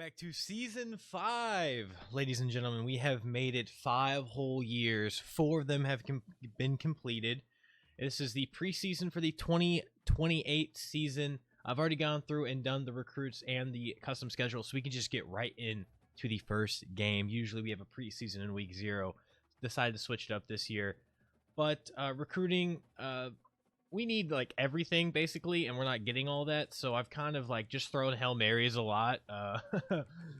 back to season 5, ladies and gentlemen. We have made it 5 whole years. 4 of them have been completed. This is the preseason for the 2028 season. I've already gone through and done the recruits and the custom schedule, so we can just get right in to the first game. Usually we have a preseason in week 0. Decided to switch it up this year. But recruiting, we need like everything basically, and we're not getting all that, so I've kind of like just thrown Hail Marys a lot.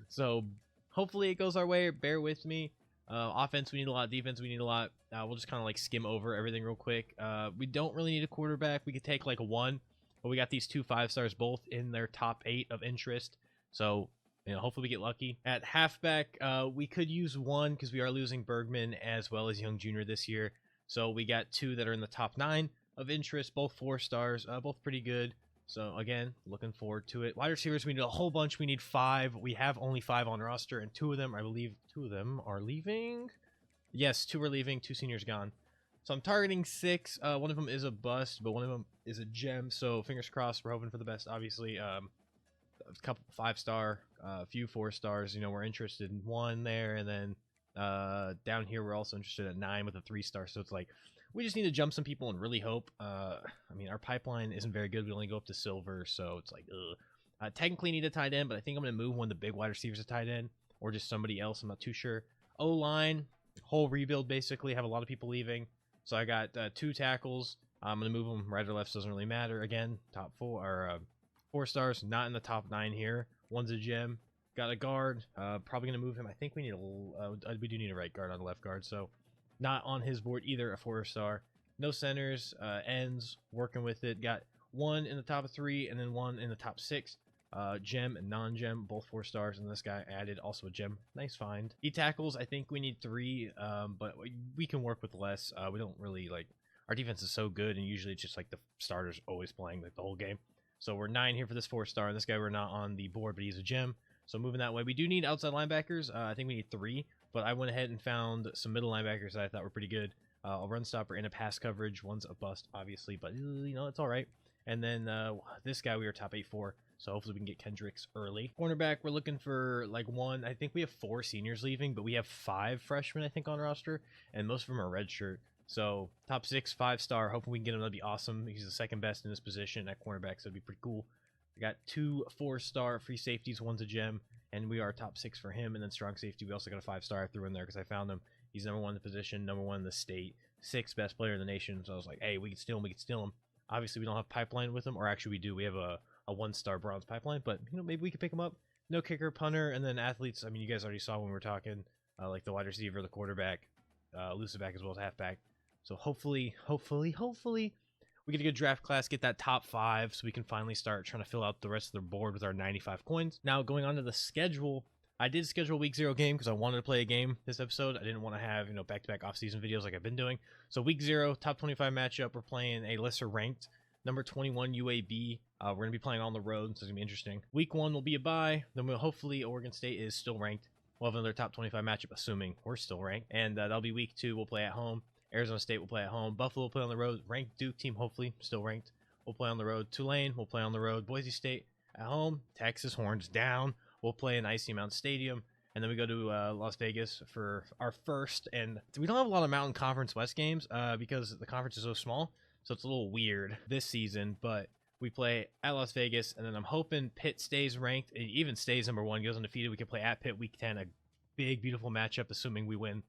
So hopefully it goes our way. Bear with me. Offense we need a lot, defense we need a lot. We'll just kind of like skim over everything real quick. We don't really need a quarterback. We could take like one, but we got these 2 5-stars both in their top 8 of interest, so you know, hopefully we get lucky. At halfback, we could use one because we are losing Bergman as well as Young Jr. this year, so we got 2 that are in the top 9 of interest, both 4 stars, both pretty good. So again, looking forward to it. Wide receivers, we need a whole bunch. We need 5. We have only 5 on roster, and 2 of them, I believe, 2 of them are leaving. Yes, 2 are leaving. 2 seniors gone. So I'm targeting 6. One of them is a bust, but one of them is a gem. So fingers crossed. We're hoping for the best. Obviously, a couple 5-star, a few 4 stars. You know, we're interested in 1 there, and then down here we're also interested at 9 with a 3-star. So it's like we just need to jump some people and really hope. I mean, our pipeline isn't very good. We only go up to silver, so it's like technically need a tight end, but I think I'm gonna move one of the big wide receivers to tight end or just somebody else. I'm not too sure. O-line, whole rebuild basically. Have a lot of people leaving, so I got 2 tackles. I'm gonna move them right or left, so doesn't really matter. Again, top 4 or 4 stars, not in the top 9 here. One's a gem. Got a guard, probably going to move him. I think we need we do need a right guard on the left guard, so not on his board either, a 4-star. No centers, ends, working with it. Got 1 in the top 3 and then 1 in the top 6. Gem and non-gem, both 4 stars, and this guy added also a gem. Nice find. E-tackles, I think we need 3, but we can work with less. We don't really, like, our defense is so good, and usually it's just like the starters always playing like the whole game. So we're 9 here for this 4-star, and this guy we're not on the board, but he's a gem. So moving that way. We do need outside linebackers. I think we need 3, but I went ahead and found some middle linebackers that I thought were pretty good. A run stopper and a pass coverage. One's a bust, obviously, but you know, it's all right. And then this guy we were top 8 for, so hopefully we can get Kendricks early. Cornerback, we're looking for like 1. I think we have 4 seniors leaving, but we have 5 freshmen, I think, on roster, and most of them are redshirt. So top 6, 5-star. Hopefully we can get him. That'd be awesome. He's the second best in his position at cornerback, so it'd be pretty cool. We got 2 4-star free safeties, one's a gem, and we are top 6 for him. And then strong safety, we also got a 5-star I threw in there because I found him. He's number 1 in the position, number 1 in the state, 6th best player in the nation. So I was like, hey, we can steal him, we can steal him. Obviously, we don't have pipeline with him, or actually we do. We have a 1-star bronze pipeline, but you know, maybe we could pick him up. No kicker, punter, and then athletes. I mean, you guys already saw when we were talking, like the wide receiver, the quarterback, elusive back as well as halfback. So hopefully, we get a good draft class, get that top 5, so we can finally start trying to fill out the rest of the board with our 95 coins. Now, going on to the schedule, I did schedule a week 0 game because I wanted to play a game this episode. I didn't want to have, you know, back-to-back off-season videos like I've been doing. So week 0, top 25 matchup, we're playing a lesser ranked number 21 UAB. We're going to be playing on the road, so it's going to be interesting. Week 1 will be a bye. Then we'll hopefully Oregon State is still ranked. We'll have another top 25 matchup, assuming we're still ranked. And that'll be week 2. We'll play at home. Arizona State will play at home. Buffalo will play on the road. Ranked Duke team, hopefully, still ranked. We'll play on the road. Tulane will play on the road. Boise State at home. Texas, horns down. We'll play in Icy Mountain Stadium. And then we go to Las Vegas for our first. And we don't have a lot of Mountain Conference West games because the conference is so small. So it's a little weird this season. But we play at Las Vegas. And then I'm hoping Pitt stays ranked. It even stays number 1, goes undefeated. We can play at Pitt week 10. A big, beautiful matchup, assuming we win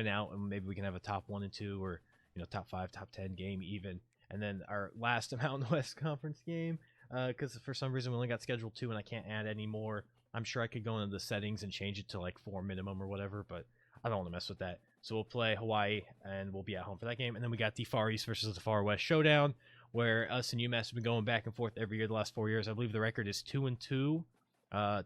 out, and maybe we can have a top 1 and 2, or you know, top 5, top 10 game even. And then our last Mountain West Conference game, because for some reason we only got scheduled 2 and I can't add any more. I'm sure I could go into the settings and change it to like 4 minimum or whatever, but I don't want to mess with that. So we'll play Hawaii and we'll be at home for that game. And then we got the Far East versus the Far West showdown, where us and UMass have been going back and forth every year the last 4 years. I believe the record is 2-2,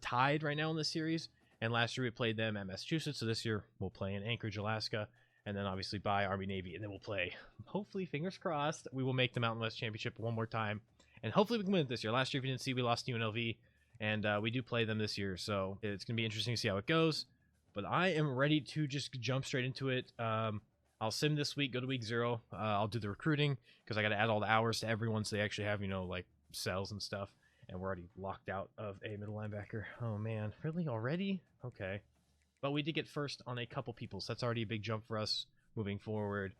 tied right now in this series. And last year we played them at Massachusetts, so this year we'll play in Anchorage, Alaska, and then obviously by Army, Navy, and then we'll play, hopefully, fingers crossed, we will make the Mountain West Championship one more time, and hopefully we can win it this year. Last year, if you didn't see, we lost to UNLV, and we do play them this year, so it's going to be interesting to see how it goes, but I am ready to just jump straight into it. I'll sim this week, go to week 0, I'll do the recruiting, because I got to add all the hours to everyone so they actually have, you know, like, cells and stuff. And we're already locked out of a middle linebacker. Oh, man. Really? Already? Okay. But we did get first on a couple people, so that's already a big jump for us moving forward.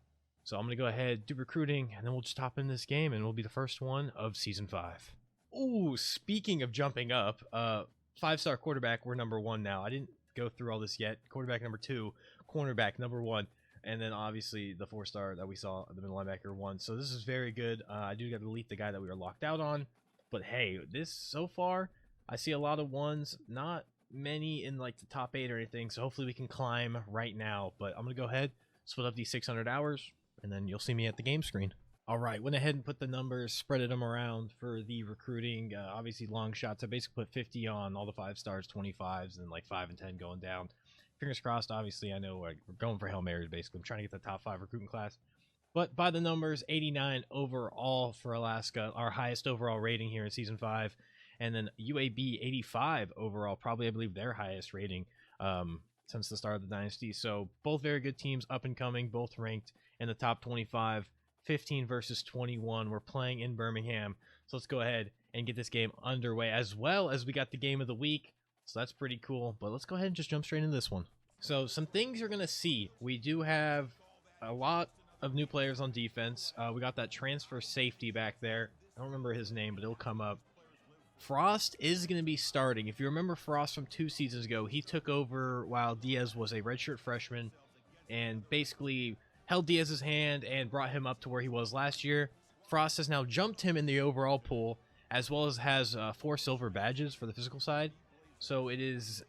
So I'm going to go ahead, do recruiting, and then we'll just hop in this game, and we'll be the first one of Season 5. Ooh, speaking of jumping up, 5-star quarterback, we're number 1 now. I didn't go through all this yet. Quarterback number 2, cornerback number 1, and then obviously the 4-star that we saw, the middle linebacker 1. So this is very good. I do got to delete the guy that we were locked out on. But hey, this so far, I see a lot of 1s, not many in like the top 8 or anything. So hopefully we can climb right now. But I'm going to go ahead, split up these 600 hours, and then you'll see me at the game screen. All right, went ahead and put the numbers, spreaded them around for the recruiting. Obviously long shots. I basically put 50 on all the 5-stars, 25s, and like 5 and 10 going down. Fingers crossed, obviously, I know we're going for Hail Marys, basically. I'm trying to get the top 5 recruiting class. But by the numbers, 89 overall for Alaska, our highest overall rating here in Season 5. And then UAB, 85 overall, probably, I believe, their highest rating since the start of the Dynasty. So both very good teams, up and coming, both ranked in the top 25, 15 versus 21. We're playing in Birmingham. So let's go ahead and get this game underway, as well as we got the game of the week. So that's pretty cool. But let's go ahead and just jump straight into this one. So some things you're going to see. We do have a lot of new players on defense. We got that transfer safety back there. I don't remember his name, but it'll come up. Frost is going to be starting. If you remember Frost from 2 seasons ago, he took over while Diaz was a redshirt freshman and basically held Diaz's hand and brought him up to where he was last year. Frost has now jumped him in the overall pool, as well as has 4 silver badges for the physical side. So it is...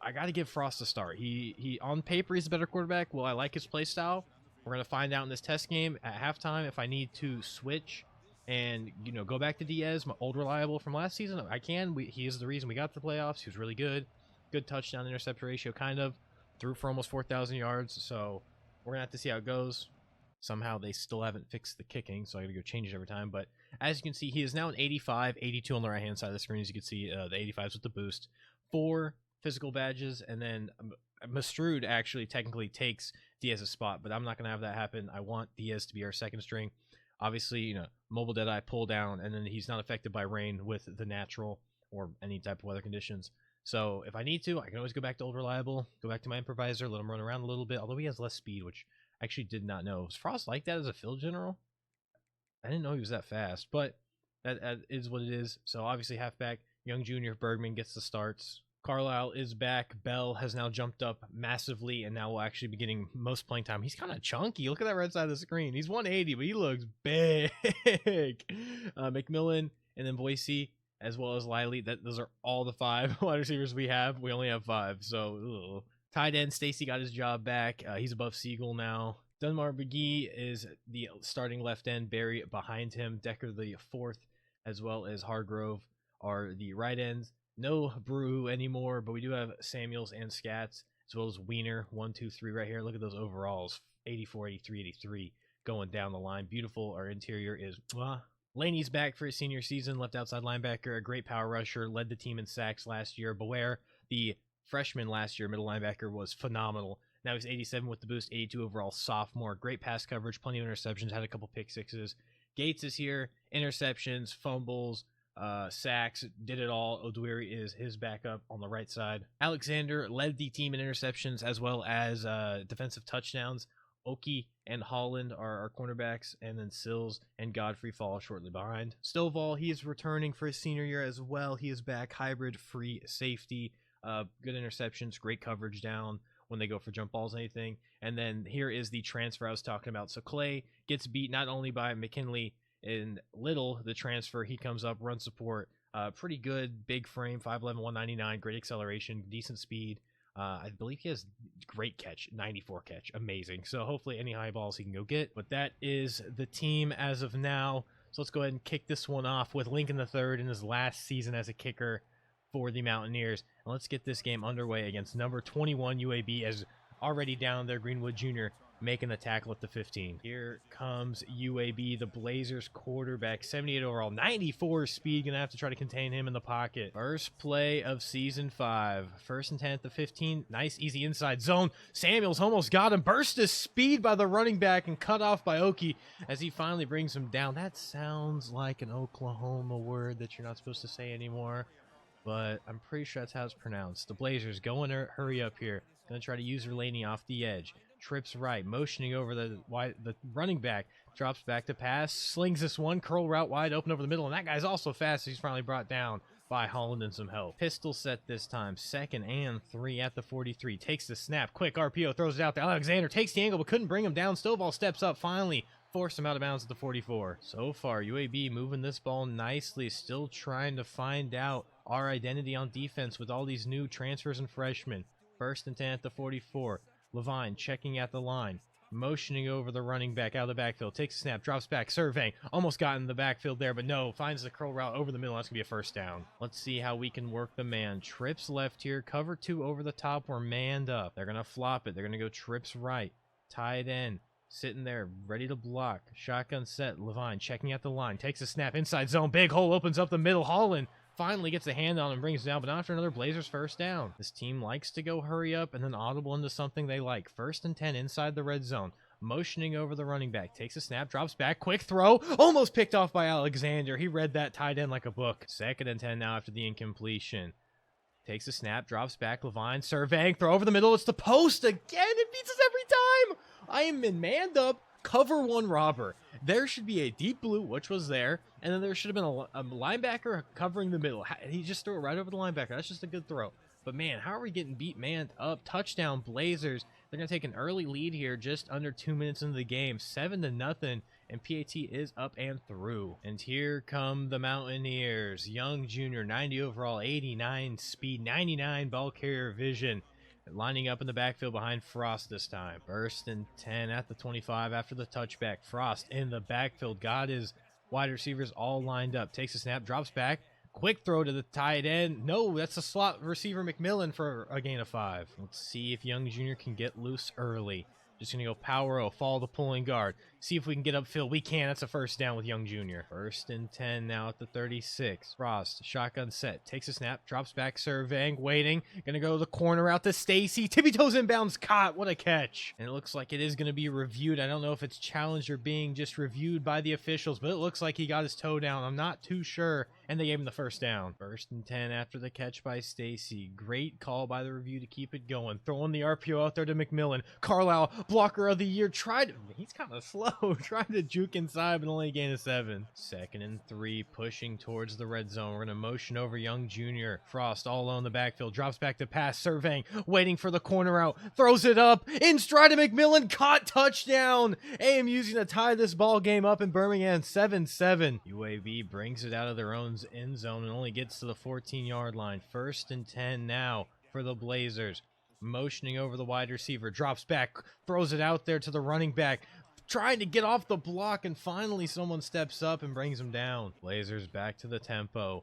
I got to give Frost a start. He on paper, he's a better quarterback. Well, I like his play style. We're going to find out in this test game at halftime if I need to switch and, you know, go back to Diaz, my old reliable from last season. I can. He is the reason we got the playoffs. He was really good. Good touchdown interception ratio, kind of. Threw for almost 4,000 yards. So we're going to have to see how it goes. Somehow they still haven't fixed the kicking, so I got to go change it every time. But as you can see, he is now an 85, 82 on the right-hand side of the screen. As you can see, the 85s with the boost. 4 physical badges, and then Mastrud actually technically takes Diaz's spot, but I'm not going to have that happen. I want Diaz to be our second string. Obviously, you know, mobile deadeye, pull down, and then he's not affected by rain with the natural or any type of weather conditions. So if I need to, I can always go back to old reliable, go back to my improviser, let him run around a little bit, although he has less speed, which I actually did not know. Was Frost like that as a field general? I didn't know he was that fast, but that is what it is. So obviously halfback, young junior Bergman gets the starts. Carlisle is back. Bell has now jumped up massively and now will actually be getting most playing time. He's kind of chunky. Look at that right side of the screen. He's 180, but he looks big. McMillan and then Boise, as well as Lively. Those are all the 5 wide receivers we have. We only have 5, so tight end Stacy got his job back. He's above Siegel now. Dunmar McGee is the starting left end. Barry behind him. Decker the 4th, as well as Hargrove are the right ends. No Brew anymore, but we do have Samuels and Scats, as well as Wiener, 1, 2, 3 right here. Look at those overalls, 84, 83, 83, going down the line. Beautiful. Our interior is... Laney's back for his senior season, left outside linebacker, a great power rusher, led the team in sacks last year. Beware, the freshman last year, middle linebacker, was phenomenal. Now he's 87 with the boost, 82 overall sophomore. Great pass coverage, plenty of interceptions, had a couple pick sixes. Gates is here, interceptions, fumbles, sacks, did it all. Oduiri is his backup on the right side. Alexander led the team in interceptions as well as defensive touchdowns. Oki and Holland are our cornerbacks, and then Sills and Godfrey fall shortly behind. Stovall, he is returning for his senior year as well. He is back, hybrid, free safety, good interceptions, great coverage down when they go for jump balls, anything. And then here is the transfer I was talking about. So Clay gets beat not only by McKinley and Little, the transfer, he comes up, run support, pretty good, big frame, 5'11", 199, great acceleration, decent speed. I believe he has great catch, 94 catch, amazing. So hopefully any high balls he can go get. But that is the team as of now. So let's go ahead and kick this one off with Lincoln III in his last season as a kicker for the Mountaineers. And let's get this game underway against number 21 UAB, as already down there, Greenwood Jr. making the tackle at the 15. Here comes UAB, the Blazers quarterback, 78 overall, 94 speed. Gonna have to try to contain him in the pocket. First play of season 5. First and 10 at the 15. Nice, easy inside zone. Samuels almost got him. Burst his speed by the running back and cut off by Oki as he finally brings him down. That sounds like an Oklahoma word that you're not supposed to say anymore, but I'm pretty sure that's how it's pronounced. The Blazers going to hurry up here. Gonna try to use Relaney off the edge. Trips right, motioning over the running back. Drops back to pass, slings this one, curl route wide open over the middle, and that guy's also fast. He's finally brought down by Holland and some help. Pistol set this time, 2nd and 3 at the 43. Takes the snap, quick RPO, throws it out there. Alexander takes the angle, but couldn't bring him down. Stovall steps up, finally forced him out of bounds at the 44. So far, UAB moving this ball nicely, still trying to find out our identity on defense with all these new transfers and freshmen. 1st and 10 at the 44. Levine checking at the line, motioning over the running back out of the backfield. Takes a snap, drops back, surveying. Almost got in the backfield there, but no. Finds the curl route over the middle. That's going to be a first down. Let's see how we can work the man. Trips left here. Cover 2 over the top. We're manned up. They're going to flop it. They're going to go trips right. Tight end. Sitting there, ready to block. Shotgun set. Levine checking at the line. Takes a snap. Inside zone. Big hole opens up the middle. Holland finally gets a hand on and brings it down, but not after another Blazers first down. This team likes to go hurry up and then audible into something they like. 1st and 10 inside the red zone. Motioning over the running back. Takes a snap, drops back, quick throw. Almost picked off by Alexander. He read that tight end like a book. 2nd and 10 now after the incompletion. Takes a snap, drops back. Levine surveying, throw over the middle. It's the post again. It beats us every time. I am in manned up. Cover 1 robber. There should be a deep blue, which was there, and then there should have been a linebacker covering the middle. He just threw it right over the linebacker. That's just a good throw. But man, how are we getting beat manned up? Touchdown Blazers. They're going to take an early lead here just under 2 minutes into the game. 7-0, and PAT is up and through. And here come the Mountaineers. Young Jr., 90 overall, 89 speed, 99 ball carrier vision. Lining up in the backfield behind Frost this time. 1st and 10 at the 25 after the touchback. Frost in the backfield. Got his wide receivers all lined up. Takes a snap, drops back. Quick throw to the tight end. No, that's a slot receiver McMillan for a gain of 5. Let's see if Young Jr. can get loose early. Just going to go power O, follow the pulling guard. See if we can get upfield. We can. That's a first down with Young Jr. 1st and 10 now at the 36. Frost, shotgun set. Takes a snap, drops back, surveying, waiting. Going to go the corner out to Stacy. Tippy toes inbounds, caught. What a catch. And it looks like it is going to be reviewed. I don't know if it's challenged or being just reviewed by the officials, but it looks like he got his toe down. I'm not too sure. And they gave him the first down. 1st and 10 after the catch by Stacy. Great call by the review to keep it going. Throwing the RPO out there to McMillan. Carlisle, blocker of the year, he's kind of slow. Trying to juke inside, but only a gain of 7. 2nd and 3, pushing towards the red zone. We're going to motion over Young Jr. Frost all alone in the backfield. Drops back to pass, surveying, waiting for the corner out. Throws it up. In stride of McMillan. Caught, touchdown. AMU's going to tie this ball game up in Birmingham, 7-7. UAB brings it out of their own end zone and only gets to the 14-yard line. 1st and 10 now for the Blazers. Motioning over the wide receiver, drops back, throws it out there to the running back, trying to get off the block, and finally someone steps up and brings him down. Blazers back to the tempo.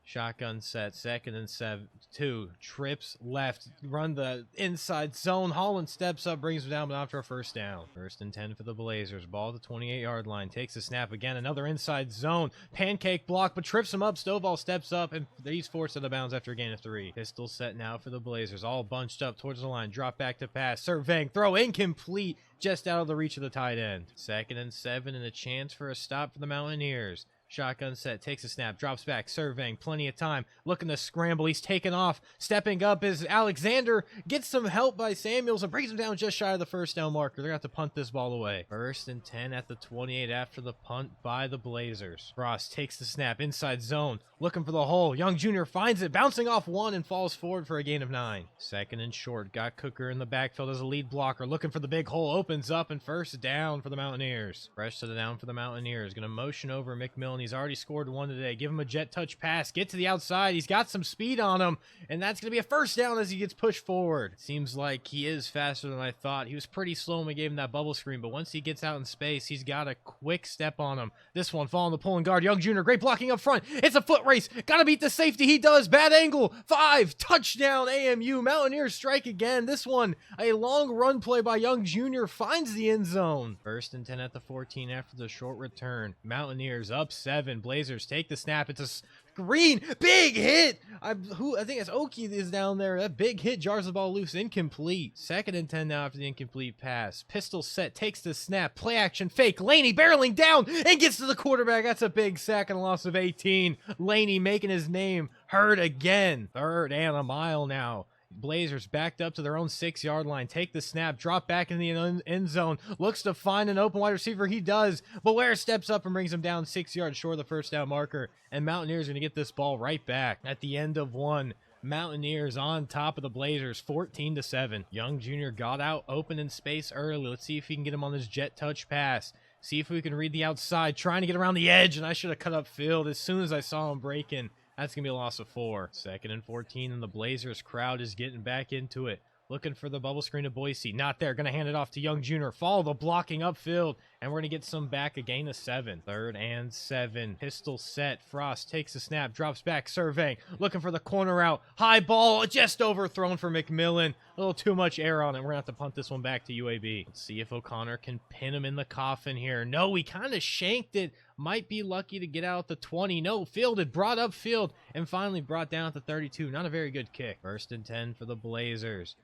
Shotgun set, 2nd and 2, trips left, run the inside zone. Holland steps up, brings him down, but after a first down. 1st and 10 for the Blazers. Ball to the 28-yard line. Takes a snap again. Another inside zone. Pancake block, but trips him up. Stovall steps up, and he's forced out of bounds after a gain of 3. Pistol set now for the Blazers. All bunched up towards the line. Drop back to pass. Surveying. Throw incomplete. Just out of the reach of the tight end. 2nd and 7, and a chance for a stop for the Mountaineers. Shotgun set, takes a snap, drops back, surveying, plenty of time, looking to scramble. He's taken off, stepping up is Alexander, gets some help by Samuels and brings him down just shy of the first down marker. They're going to have to punt this ball away. 1st and 10 at the 28 after the punt by the Blazers. Frost takes the snap, inside zone, looking for the hole. Young Jr. finds it, bouncing off one and falls forward for a gain of 9. 2nd and short, got Cooker in the backfield as a lead blocker, looking for the big hole, opens up, and first down for the Mountaineers. Fresh to the down for the Mountaineers, going to motion over McMillan. He's already scored one today. Give him a jet touch pass. Get to the outside. He's got some speed on him, and that's going to be a first down as he gets pushed forward. Seems like he is faster than I thought. He was pretty slow when we gave him that bubble screen, but once he gets out in space, he's got a quick step on him. This one following the pulling guard. Young Jr., great blocking up front. It's a foot race. Got to beat the safety. He does. Bad angle. 5. Touchdown AMU. Mountaineers strike again. This one, a long run play by Young Jr. finds the end zone. First and 10 at the 14 after the short return. Mountaineers up 7. Blazers take the snap. It's a screen. Big hit. I think it's Oki is down there. That big hit jars the ball loose. Incomplete. Second and 10 now after the incomplete pass. Pistol set. Takes the snap. Play action fake. Laney barreling down and gets to the quarterback. That's a big sack and a loss of 18. Laney making his name heard again. Third and a mile now. Blazers backed up to their own 6-yard line. Take the snap, drop back in the end zone. Looks to find an open wide receiver. He does. Blair steps up and brings him down 6 yards short of the first down marker. And Mountaineers are going to get this ball right back at the end of one. Mountaineers on top of the Blazers, 14-7. Young Jr. got out open in space early. Let's see if he can get him on this jet touch pass. See if we can read the outside, trying to get around the edge, and I should have cut up field as soon as I saw him breaking. That's going to be a loss of 4. Second and 14, and the Blazers crowd is getting back into it. Looking for the bubble screen to Boise. Not there. Going to hand it off to Young Jr. Follow the blocking upfield, and we're going to get some back. A gain of 7. Third and 7. Pistol set. Frost takes the snap. Drops back. Surveying. Looking for the corner out. High ball. Just overthrown for McMillan. A little too much air on it. We're going to have to punt this one back to UAB. Let's see if O'Connor can pin him in the coffin here. No, he kind of shanked it. Might be lucky to get out the 20. No, fielded. Brought up field, and finally brought down at the 32. Not a very good kick. First and 10 for the Blazers.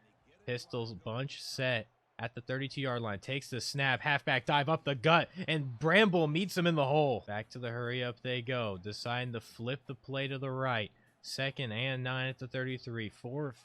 Pistols bunch set at the 32-yard line. Takes the snap. Halfback dive up the gut, and Bramble meets him in the hole. Back to the hurry up they go. Deciding to flip the play to the right. Second and 9 at the 33. 4.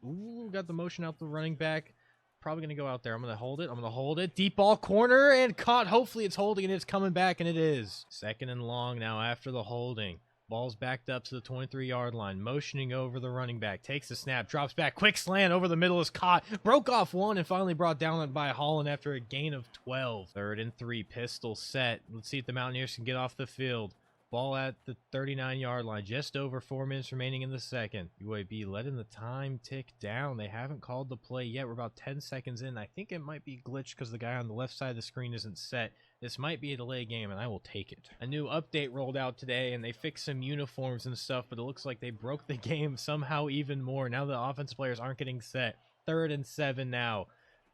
Ooh, got the motion out the running back. Probably going to go out there. I'm going to hold it. I'm going to hold it. Deep ball corner and caught. Hopefully it's holding and it's coming back, and it is. Second and long now after the holding. Ball's backed up to the 23-yard line. Motioning over the running back. Takes the snap. Drops back. Quick slant over the middle is caught. Broke off one and finally brought down by Holland after a gain of 12. Third and 3. Pistol set. Let's see if the Mountaineers can get off the field. Ball at the 39-yard line. Just over 4 minutes remaining in the second. UAB letting the time tick down. They haven't called the play yet. We're about 10 seconds in. I think it might be glitched because the guy on the left side of the screen isn't set. This might be a delay game, and I will take it. A new update rolled out today, and they fixed some uniforms and stuff, but it looks like they broke the game somehow even more. Now the offensive players aren't getting set. Third and 7 now.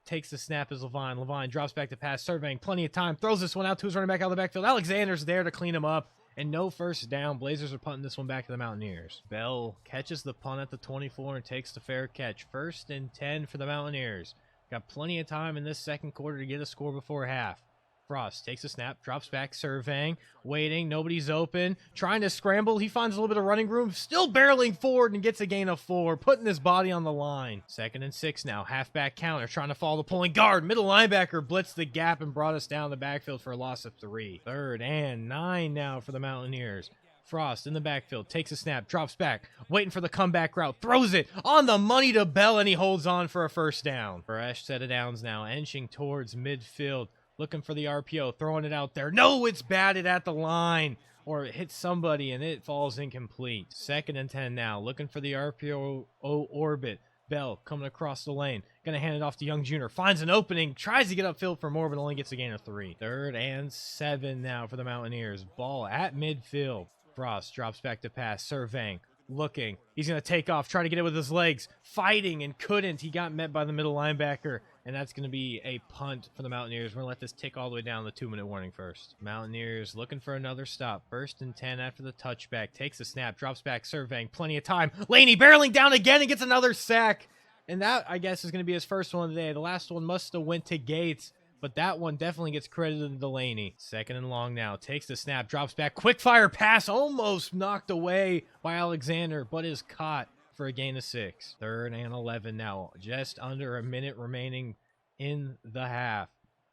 Takes the snap as Levine. Levine drops back to pass. Surveying. Plenty of time. Throws this one out to his running back out of the backfield. Alexander's there to clean him up. And no first down. Blazers are punting this one back to the Mountaineers. Bell catches the punt at the 24 and takes the fair catch. First and 10 for the Mountaineers. Got plenty of time in this second quarter to get a score before half. Frost takes a snap, drops back, surveying, waiting, nobody's open, trying to scramble. He finds a little bit of running room, still barreling forward and gets a gain of 4, putting his body on the line. Second and 6 now, halfback counter, trying to follow the pulling guard. Middle linebacker blitzed the gap and brought us down the backfield for a loss of 3. Third and 9 now for the Mountaineers. Frost in the backfield, takes a snap, drops back, waiting for the comeback route, throws it on the money to Bell, and he holds on for a first down. Fresh set of downs now, inching towards midfield. Looking for the RPO, throwing it out there. No, it's batted at the line. Or it hits somebody and it falls incomplete. Second and 10 now. Looking for the RPO orbit. Bell coming across the lane. Going to hand it off to Young Jr. Finds an opening. Tries to get upfield for more, but only gets a gain of 3. Third and 7 now for the Mountaineers. Ball at midfield. Frost drops back to pass. Surveying. Looking. He's going to take off. Try to get it with his legs. Fighting and couldn't. He got met by the middle linebacker. And that's going to be a punt for the Mountaineers. We're going to let this tick all the way down the 2-minute warning first. Mountaineers looking for another stop. First and 10 after the touchback. Takes a snap. Drops back. Surveying. Plenty of time. Laney barreling down again and gets another sack. And that, I guess, is going to be his first one today. The last one must have went to Gates. But that one definitely gets credited to Delaney. Second and long now. Takes the snap. Drops back. Quick fire pass. Almost knocked away by Alexander. But is caught for a gain of 6. Third and 11 now. Just under a minute remaining in the half.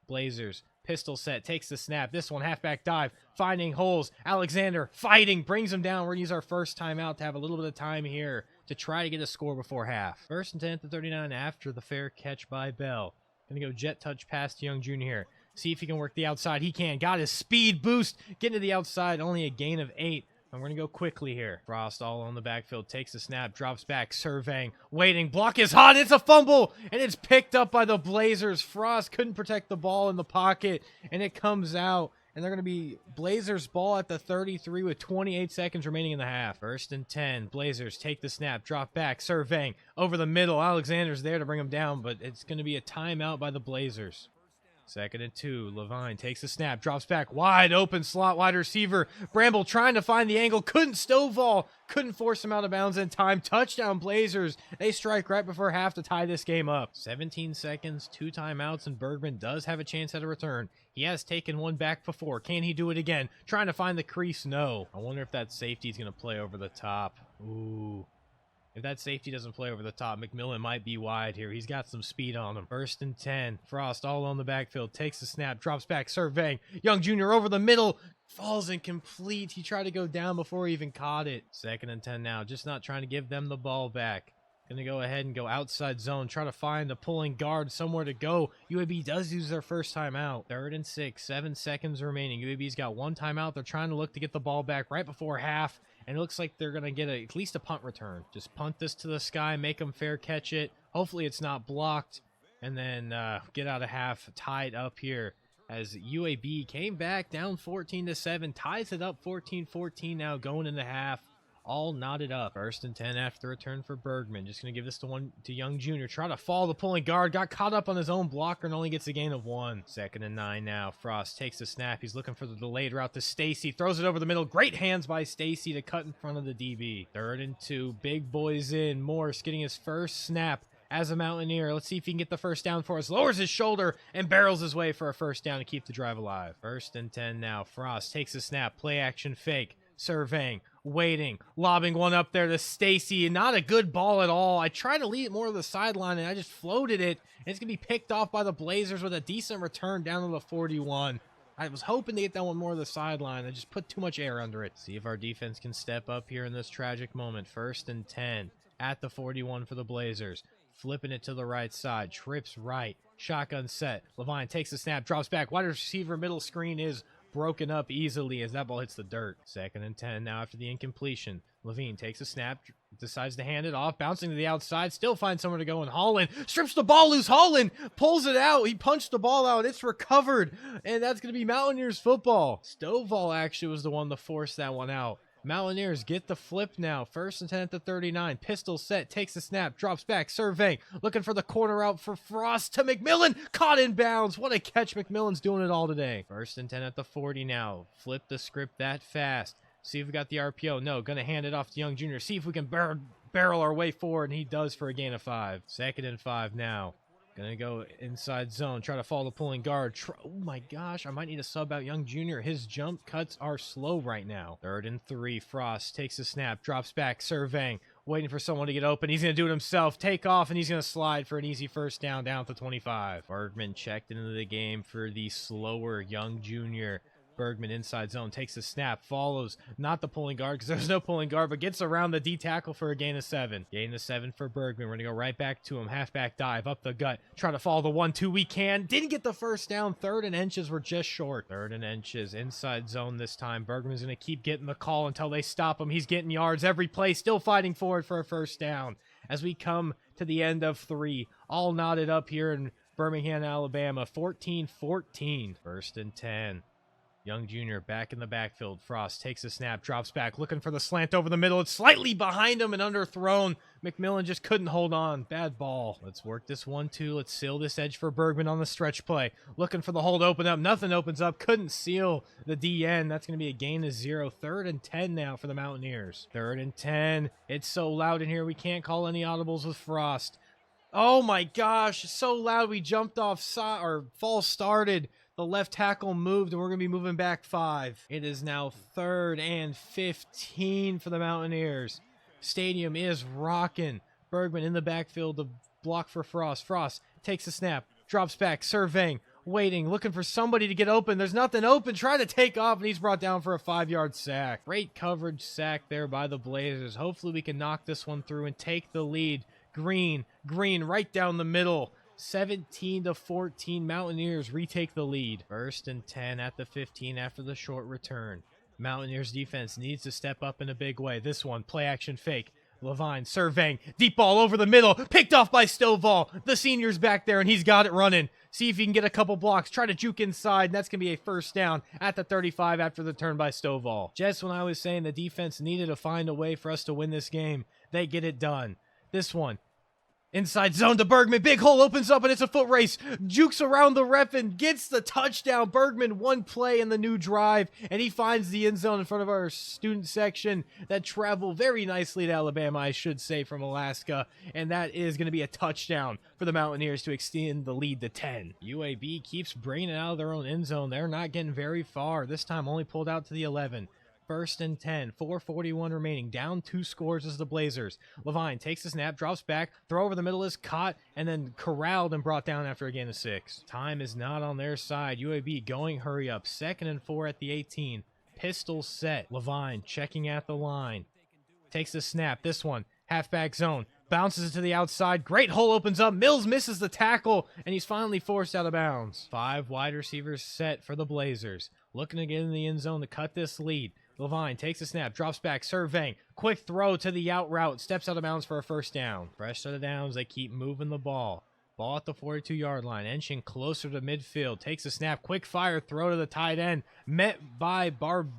Blazers. Pistol set. Takes the snap. This one halfback dive. Finding holes. Alexander fighting. Brings him down. We're going to use our first timeout to have a little bit of time here to try to get a score before half. First and 10 at the 39 after the fair catch by Bell. Going to go jet touch pass to Young Jr. here. See if he can work the outside. He can. Got his speed boost. Getting to the outside. Only a gain of 8. I'm going to go quickly here. Frost all on the backfield. Takes the snap. Drops back. Surveying. Waiting. Block is hot. It's a fumble. And it's picked up by the Blazers. Frost couldn't protect the ball in the pocket. And it comes out. And they're going to be Blazers ball at the 33 with 28 seconds remaining in the half. 1st and 10. Blazers take the snap. Drop back. Surveying. Over the middle. Alexander's there to bring him down. But it's going to be a timeout by the Blazers. 2nd and 2. Levine takes the snap, drops back, wide open slot, wide receiver. Bramble trying to find the angle, couldn't. Stovall couldn't force him out of bounds in time. Touchdown Blazers. They strike right before half to tie this game up. 17 seconds, 2 timeouts, and Bergman does have a chance at a return. He has taken one back before. Can he do it again? Trying to find the crease. No. I wonder if that safety is going to play over the top. Ooh. If that safety doesn't play over the top, McMillan might be wide here. He's got some speed on him. 1st and 10. Frost all on the backfield. Takes the snap. Drops back. Surveying. Young Jr. over the middle. Falls incomplete. He tried to go down before he even caught it. 2nd and 10 now. Just not trying to give them the ball back. Gonna go ahead and go outside zone. Try to find the pulling guard somewhere to go. UAB does use their first timeout. 3rd and 6. 7 seconds remaining. UAB's got 1 timeout. They're trying to look to get the ball back right before half. And it looks like they're going to get at least a punt return. Just punt this to the sky, make them fair catch it. Hopefully it's not blocked. And then get out of half tied up here as UAB came back down 14-7. Ties it up 14-14 now going into half. All knotted up. 1st and 10 after the return for Bergman. Just going to give this to Young Jr. Try to follow the pulling guard. Got caught up on his own blocker and only gets a gain of 1. 2nd and 9 now. Frost takes the snap. He's looking for the delayed route to Stacy. Throws it over the middle. Great hands by Stacy to cut in front of the DB. 3rd and 2. Big boys in. Morse getting his first snap as a Mountaineer. Let's see if he can get the first down for us. Lowers his shoulder and barrels his way for a first down to keep the drive alive. 1st and 10 now. Frost takes the snap. Play action fake. Surveying, waiting, lobbing one up there to Stacy. Not a good ball at all. I tried to lead it more to the sideline, and I just floated it. And it's going to be picked off by the Blazers with a decent return down to the 41. I was hoping to get that one more to the sideline. I just put too much air under it. See if our defense can step up here in this tragic moment. 1st and 10 at the 41 for the Blazers. Flipping it to the right side. Trips right. Shotgun set. Levine takes the snap, drops back. Wide receiver middle screen is broken up easily as that ball hits the dirt. 2nd and 10 now after the incompletion. Levine takes a snap, decides to hand it off, bouncing to the outside, still finds somewhere to go, and Holland strips the ball loose. Holland pulls it out. He punched the ball out. It's recovered, and that's going to be Mountaineers football. Stovall actually was the one to force that one out. Mountaineers get the flip now. 1st and 10 at the 39. Pistol set. Takes the snap. Drops back. Surveying. Looking for the corner out for Frost to McMillan. Caught in bounds. What a catch. McMillan's doing it all today. 1st and 10 at the 40 now. Flip the script that fast. See if we got the RPO. No. Going to hand it off to Young Jr. See if we can barrel our way forward. And he does for a gain of 5. 2nd and 5 now. Gonna go inside zone, try to follow the pulling guard. Oh my gosh, I might need to sub out Young Jr. His jump cuts are slow right now. 3rd and 3, Frost takes a snap, drops back, surveying, waiting for someone to get open. He's gonna do it himself, take off, and he's gonna slide for an easy first down at the 25. Bergman checked into the game for the slower Young Jr. Bergman inside zone, takes a snap, follows, not the pulling guard because there's no pulling guard, but gets around the D tackle for a gain of 7. Gain of 7 for Bergman. We're going to go right back to him. Halfback dive, up the gut, try to follow the 1-2. We can. Didn't get the first down. 3rd and inches. We're just short. 3rd and inches. Inside zone this time. Bergman's going to keep getting the call until they stop him. He's getting yards every play, still fighting for it for a first down. As we come to the end of 3, all knotted up here in Birmingham, Alabama. 14-14. 1st and 10. Young Jr. back in the backfield. Frost takes a snap, drops back, looking for the slant over the middle. It's slightly behind him and underthrown. McMillan just couldn't hold on. Bad ball. Let's work this 1-2. Let's seal this edge for Bergman on the stretch play. Looking for the hold open up. Nothing opens up. Couldn't seal the DN. That's going to be a gain of 0. 3rd and 10 now for the Mountaineers. 3rd and 10. It's so loud in here. We can't call any audibles with Frost. Oh my gosh. It's so loud. We jumped off false started. The left tackle moved, and we're going to be moving back 5. It is now 3rd and 15 for the Mountaineers. Stadium is rocking. Bergman in the backfield to block for Frost. Frost takes a snap, drops back, surveying, waiting, looking for somebody to get open. There's nothing open. Trying to take off, and he's brought down for a 5-yard sack. Great coverage sack there by the Blazers. Hopefully we can knock this one through and take the lead. Green right down the middle. 17-14, Mountaineers retake the lead. 1st and 10 at the 15 after the short return. Mountaineers defense needs to step up in a big way. This one, play action fake. Levine surveying, deep ball over the middle, picked off by Stovall. The senior's back there, and he's got it running. See if he can get a couple blocks, try to juke inside, and that's going to be a 1st down at the 35 after the turn by Stovall. Just when I was saying the defense needed to find a way for us to win this game, they get it done. This one, inside zone to Bergman. Big hole opens up, and it's a foot race. Jukes around the ref and gets the touchdown. Bergman, one play in the new drive, and he finds the end zone in front of our student section that traveled very nicely to Alabama, I should say, from Alaska. And that is going to be a touchdown for the Mountaineers to extend the lead to 10. UAB keeps bringing it out of their own end zone. They're not getting very far. This time only pulled out to the 11. 1st and 10, 4:41 remaining, down 2 scores as the Blazers. Levine takes the snap, drops back, throw over the middle is caught, and then corralled and brought down after a gain of 6. Time is not on their side. UAB going hurry up. 2nd and 4 at the 18. Pistol set. Levine checking at the line. Takes the snap. This one, halfback zone. Bounces it to the outside. Great hole opens up. Mills misses the tackle, and he's finally forced out of bounds. 5 wide receivers set for the Blazers. Looking to get in the end zone to cut this lead. Levine takes a snap, drops back, surveying. Quick throw to the out route, steps out of bounds for a 1st down. Fresh set of downs, they keep moving the ball. Ball at the 42-yard line, inching closer to midfield. Takes a snap, quick fire, throw to the tight end. Met by Bramble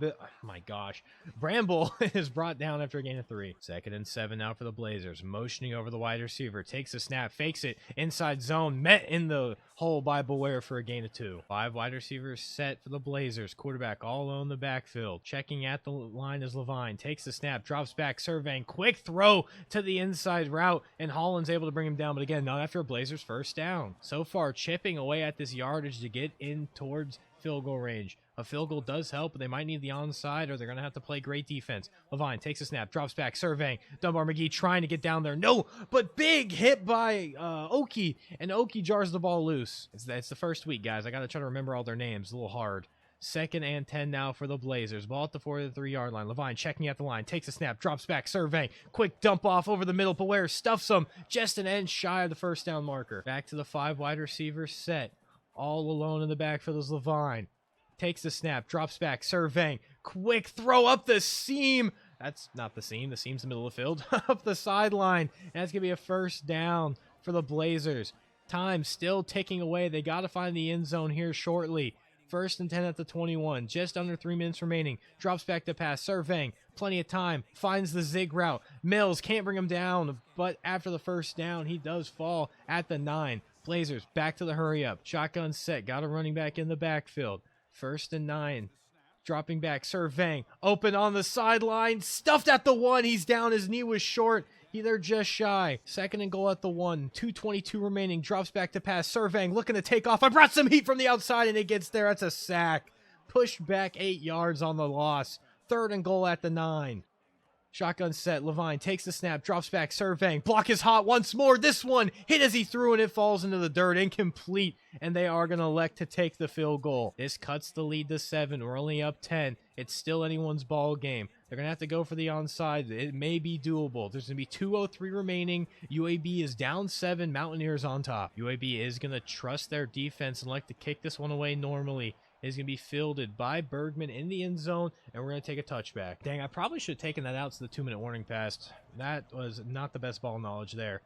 is brought down after a gain of 3. 2nd and 7 now for the Blazers. Motioning over the wide receiver, takes a snap, fakes it, inside zone. Met in the hole by Beware for a gain of 2. 5 wide receivers set for the Blazers. Quarterback all alone in the backfield. Checking at the line is Levine. Takes the snap, drops back, surveying. Quick throw to the inside route, and Holland's able to bring him down. But again, not after a Blazers 1st down. So far, chipping away at this yardage to get in towards field goal range. A field goal does help, but they might need the onside, or they're going to have to play great defense. Levine takes a snap, drops back, surveying. Dunbar McGee trying to get down there. No, but big hit by Oki, and Oki jars the ball loose. It's the first week, guys. I got to try to remember all their names. A little hard. 2nd and 10 now for the Blazers. Ball at the 43-yard line. Levine checking at the line. Takes a snap. Drops back. Surveying. Quick dump off over the middle. Beware stuffs him. Just an inch shy of the 1st down marker. Back to the 5 wide receivers set. All alone in the backfield is Levine. Takes the snap. Drops back. Surveying. Quick throw up the seam. That's not the seam. The seam's the middle of the field. Up the sideline. And that's going to be a 1st down for the Blazers. Time still ticking away. They got to find the end zone here shortly. 1st and 10 at the 21. Just under 3 minutes remaining. Drops back to pass. Surveying. Plenty of time. Finds the zig route. Mills can't bring him down, but after the 1st down, he does fall at the 9. Blazers back to the hurry up. Shotgun set. Got a running back in the backfield. 1st and 9. Dropping back. Surveying. Open on the sideline. Stuffed at the 1. He's down. His knee was short. They're just shy. 2nd and goal at the 1. 2:22 remaining. Drops back to pass. Surveying. Looking to take off. I brought some heat from the outside, and it gets there. That's a sack. Pushed back 8 yards on the loss. 3rd and goal at the 9. Shotgun set. Levine takes the snap. Drops back. Surveying. Block is hot once more. This one hit as he threw, and it falls into the dirt. Incomplete. And they are going to elect to take the field goal. This cuts the lead to 7. We're only up 10. It's still anyone's ball game. They're going to have to go for the onside. It may be doable. There's going to be 2:03 remaining. UAB is down 7. Mountaineers on top. UAB is going to trust their defense and like to kick this one away normally. Is going to be fielded by Bergman in the end zone, and we're going to take a touchback. Dang, I probably should have taken that out to the 2-minute warning pass. That was not the best ball knowledge there.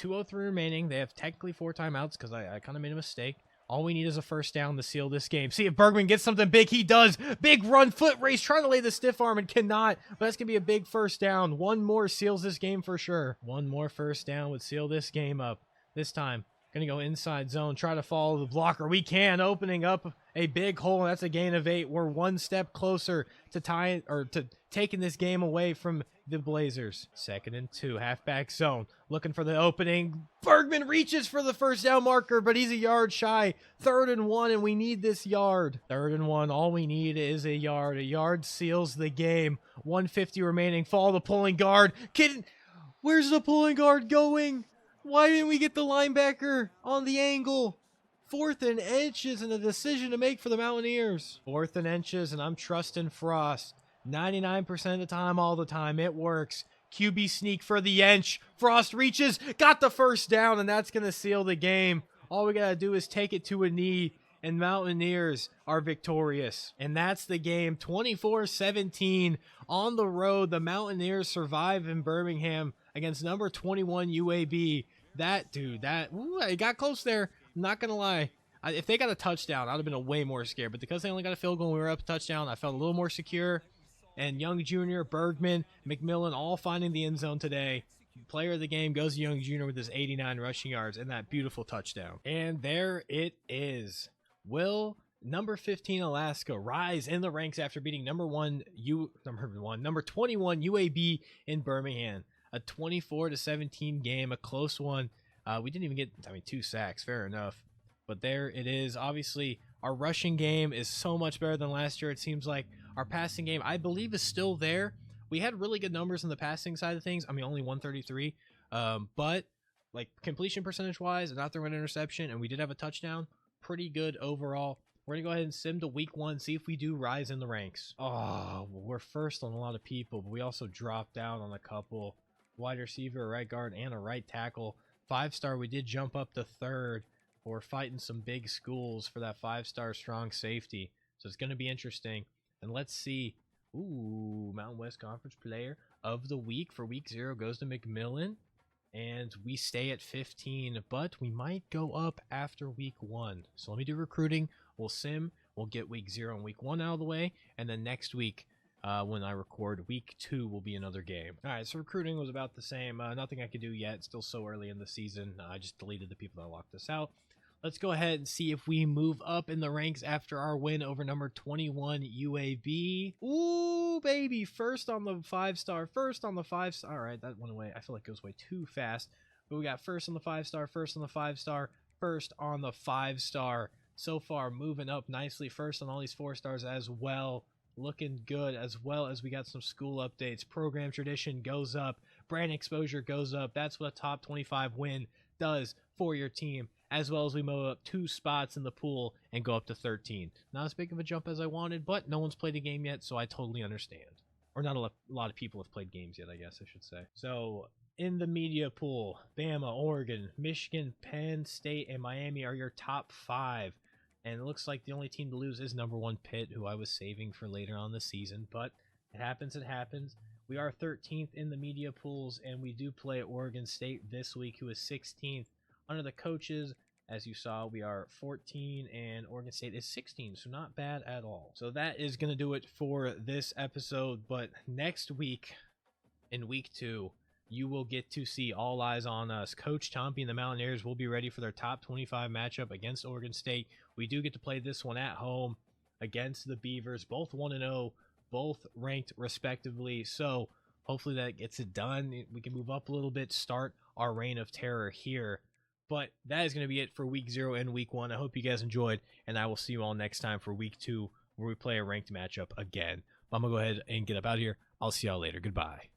2:03 remaining. They have technically 4 timeouts because I kind of made a mistake. All we need is a 1st down to seal this game. See if Bergman gets something big. He does. Big run, foot race, trying to lay the stiff arm and cannot. But that's going to be a big 1st down. One more seals this game for sure. One more 1st down would seal this game up. This time, going to go inside zone, try to follow the blocker. We can, opening up a big hole. That's a gain of 8. We're one step closer to tying or to taking this game away from the Blazers. 2nd and 2, halfback zone, looking for the opening. Bergman reaches for the 1st down marker, but he's a yard shy. 3rd and 1, and we need this yard. 3rd and 1, all we need is a yard. A yard seals the game. 1:50 remaining. Follow the pulling guard. Where's the pulling guard going? Why didn't we get the linebacker on the angle? 4th and inches, and a decision to make for the Mountaineers. 4th and inches, and I'm trusting Frost. 99% of the time, all the time, it works. QB sneak for the inch. Frost reaches, got the first down, and that's going to seal the game. All we got to do is take it to a knee, and Mountaineers are victorious. And that's the game, 24-17 on the road. The Mountaineers survive in Birmingham against number 21 UAB. It got close there. I'm not going to lie. If they got a touchdown, I'd have been way more scared. But because they only got a field goal and we were up a touchdown, I felt a little more secure. And Young Jr., Bergman, McMillan all finding the end zone today. Player of the game goes to Young Jr. with his 89 rushing yards and that beautiful touchdown. And there it is. Will number 15 Alaska rise in the ranks after beating number 21 UAB in Birmingham? A 24-17 game, a close one. We didn't even get 2 sacks, fair enough. But there it is. Obviously, our rushing game is so much better than last year. It seems like our passing game, I believe, is still there. We had really good numbers on the passing side of things. Only 133. But like completion percentage wise, not throwing an interception, and we did have a touchdown. Pretty good overall. We're going to go ahead and sim to week 1, see if we do rise in the ranks. Oh, we're first on a lot of people, but we also dropped down on a couple. Wide receiver, a right guard, and a right tackle. 5-star, we did jump up to 3rd. We're fighting some big schools for that 5-star strong safety. So it's going to be interesting. And let's see. Ooh, Mountain West Conference Player of the Week for week 0 goes to McMillan. And we stay at 15, but we might go up after week 1. So let me do recruiting. We'll sim. We'll get week 0 and week 1 out of the way. And then next week, when I record, week 2 will be another game. All right, so recruiting was about the same. Nothing I could do yet. It's still so early in the season. I just deleted the people that locked us out. Let's go ahead and see if we move up in the ranks after our win over number 21 UAB. Ooh, baby. First on the 5-star. First on the 5-star. All right, that went away. I feel like it goes way too fast. But we got first on the 5-star, first on the 5-star, first on the 5-star. So far, moving up nicely. First on all these 4-stars as well. Looking good, as well as we got some school updates. Program tradition goes up. Brand exposure goes up. That's what a top 25 win does for your team. As well as we move up 2 spots in the pool and go up to 13. Not as big of a jump as I wanted, but no one's played a game yet, so I totally understand. Or not a lot of people have played games yet, I guess I should say. So, in the media pool, Bama, Oregon, Michigan, Penn State, and Miami are your top 5. And it looks like the only team to lose is number 1 Pitt, who I was saving for later on the season. But it happens, it happens. We are 13th in the media pools, and we do play Oregon State this week, who is 16th. Under the coaches, as you saw, we are 14 and Oregon State is 16, so not bad at all. So that is going to do it for this episode, but next week, in week 2, you will get to see all eyes on us. Coach Chompy and the Mountaineers will be ready for their top 25 matchup against Oregon State. We do get to play this one at home against the Beavers, both 1-0, both ranked respectively, so hopefully that gets it done. We can move up a little bit, start our reign of terror here. But that is going to be it for week 0 and week 1. I hope you guys enjoyed, and I will see you all next time for week 2, where we play a ranked matchup again. I'm going to go ahead and get up out of here. I'll see y'all later. Goodbye.